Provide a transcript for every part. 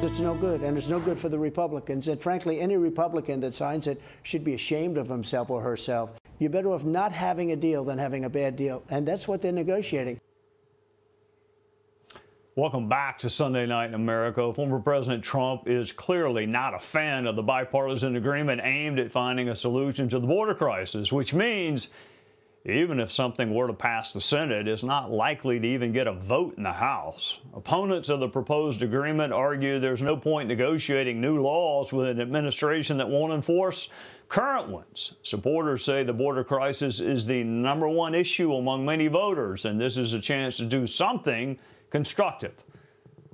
It's no good, and it's no good for the Republicans. And frankly, any Republican that signs it should be ashamed of himself or herself. You're better off not having a deal than having a bad deal, and that's what they're negotiating. Welcome back to Sunday Night in America. Former President Trump is clearly not a fan of the bipartisan agreement aimed at finding a solution to the border crisis, which means even if something were to pass the Senate, it's not likely to even get a vote in the House. Opponents of the proposed agreement argue there's no point negotiating new laws with an administration that won't enforce current ones. Supporters say the border crisis is the #1 issue among many voters, and this is a chance to do something constructive.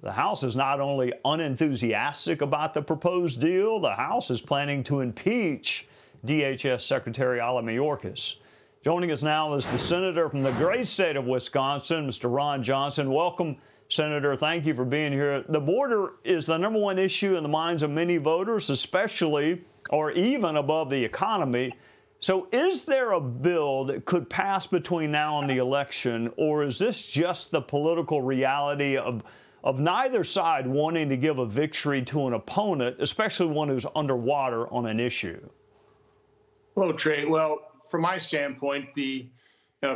The House is not only unenthusiastic about the proposed deal, the House is planning to impeach DHS Secretary Mayorkas. Joining us now is the senator from the great state of Wisconsin, Mr. Ron Johnson. Welcome, Senator. Thank you for being here. The border is the #1 issue in the minds of many voters, especially or even above the economy. So is there a bill that could pass between now and the election, or is this just the political reality of neither side wanting to give a victory to an opponent, especially one who's underwater on an issue? Hello, Trey. Well, from my standpoint,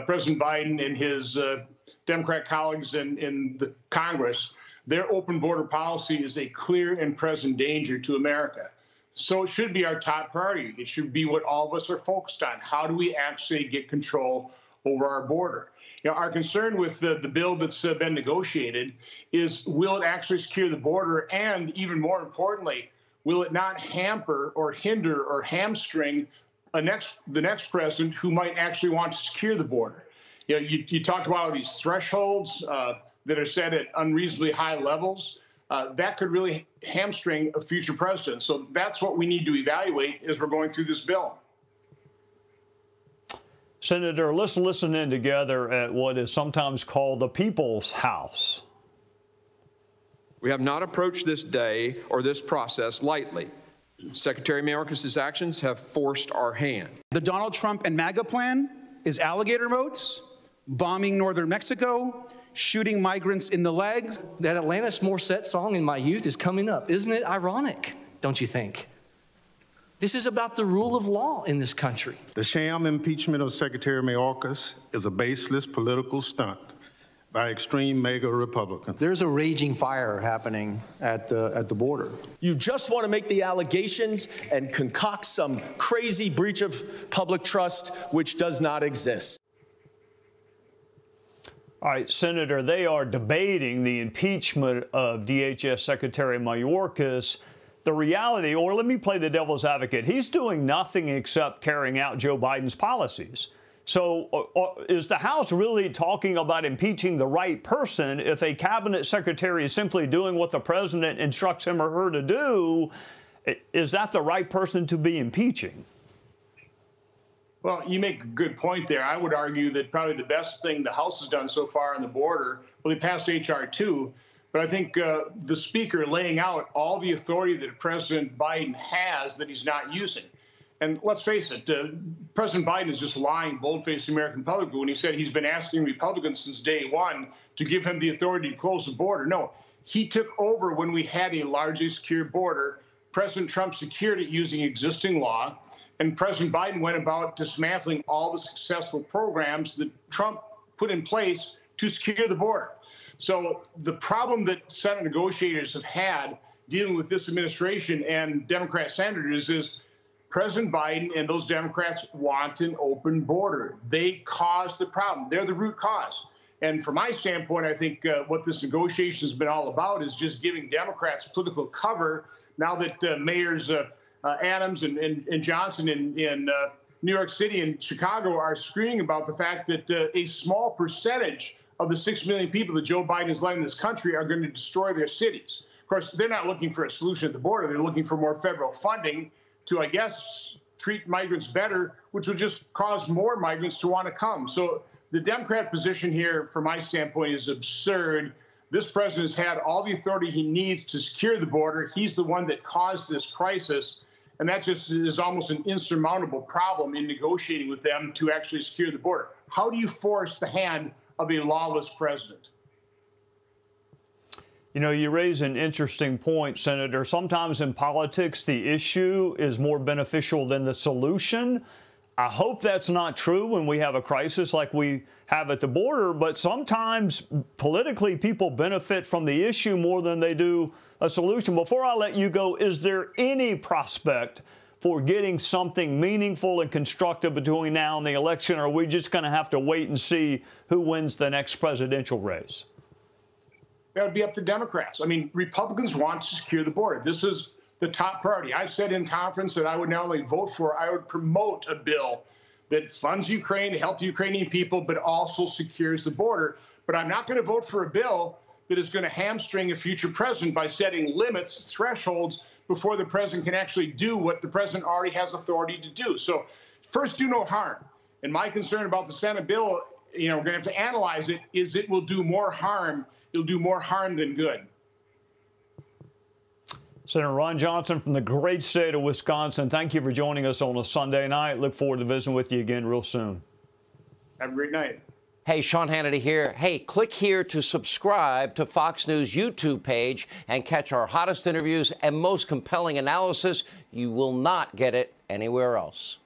President Biden and his Democrat colleagues in the Congress, their open border policy is a clear and present danger to America. So it should be our top priority. It should be what all of us are focused on. How do we actually get control over our border? You know, our concern with the bill that's been negotiated is, will it actually secure the border? And even more importantly, will it not hamper or hinder or hamstring the next president who might actually want to secure the border? You know, you talked about all these thresholds that are set at unreasonably high levels. That could really hamstring a future president. So that's what we need to evaluate as we're going through this bill. Senator, let's listen in together at what is sometimes called the People's House. We have not approached this day or this process lightly. Secretary Mayorkas' actions have forced our hand. The Donald Trump and MAGA plan is alligator boats, bombing northern Mexico, shooting migrants in the legs. That Alanis Morissette song in my youth is coming up. Isn't it ironic, don't you think? This is about the rule of law in this country. The sham impeachment of Secretary Mayorkas is a baseless political stunt by extreme MAGA Republicans. There's a raging fire happening at the border. You just want to make the allegations and concoct some crazy breach of public trust, which does not exist. All right, Senator, they are debating the impeachment of DHS Secretary Mayorkas. The reality, or let me play the devil's advocate, he's doing nothing except carrying out Joe Biden's policies. So is the House really talking about impeaching the right person if a cabinet secretary is simply doing what the president instructs him or her to do? Is that the right person to be impeaching? Well, you make a good point there. I would argue that probably the best thing the House has done so far on the border, well, they passed H.R. 2, but I think the Speaker laying out all the authority that President Biden has that he's not using. And let's face it, President Biden is just lying, bold-faced American public when he said he's been asking Republicans since day one to give him the authority to close the border. No, he took over when we had a largely secure border. President Trump secured it using existing law, and President Biden went about dismantling all the successful programs that Trump put in place to secure the border. So the problem that Senate negotiators have had dealing with this administration and Democrat senators is President Biden and those Democrats want an open border. They caused the problem. They're the root cause. And from my standpoint, I think what this negotiation has been all about is just giving Democrats political cover now that mayors Adams and Johnson in New York City and Chicago are screaming about the fact that a small percentage of the 6 million people that Joe Biden has led in this country are going to destroy their cities. Of course, they're not looking for a solution at the border. They're looking for more federal funding to, I guess, treat migrants better, which would just cause more migrants to want to come. So the Democrat position here, from my standpoint, is absurd. This president has had all the authority he needs to secure the border. He's the one that caused this crisis. And that just is almost an insurmountable problem in negotiating with them to actually secure the border. How do you force the hand of a lawless president? You know, you raise an interesting point, Senator. Sometimes in politics, the issue is more beneficial than the solution. I hope that's not true when we have a crisis like we have at the border, but sometimes politically people benefit from the issue more than they do a solution. Before I let you go, is there any prospect for getting something meaningful and constructive between now and the election, or are we just going to have to wait and see who wins the next presidential race? That would be up to Democrats. I mean, Republicans want to secure the border. This is the top priority. I've said in conference that I would not only vote for, I would promote a bill that funds Ukraine to help the Ukrainian people, but also secures the border. But I'm not going to vote for a bill that is going to hamstring a future president by setting limits, thresholds, before the president can actually do what the president already has authority to do. So first, do no harm. And my concern about the Senate bill, you know, we're going to have to analyze it, is it will do more harm. It'll do more harm than good. Senator Ron Johnson from the great state of Wisconsin, thank you for joining us on a Sunday night. Look forward to visiting with you again real soon. Have a great night. Hey, Sean Hannity here. Hey, click here to subscribe to Fox News YouTube page and catch our hottest interviews and most compelling analysis. You will not get it anywhere else.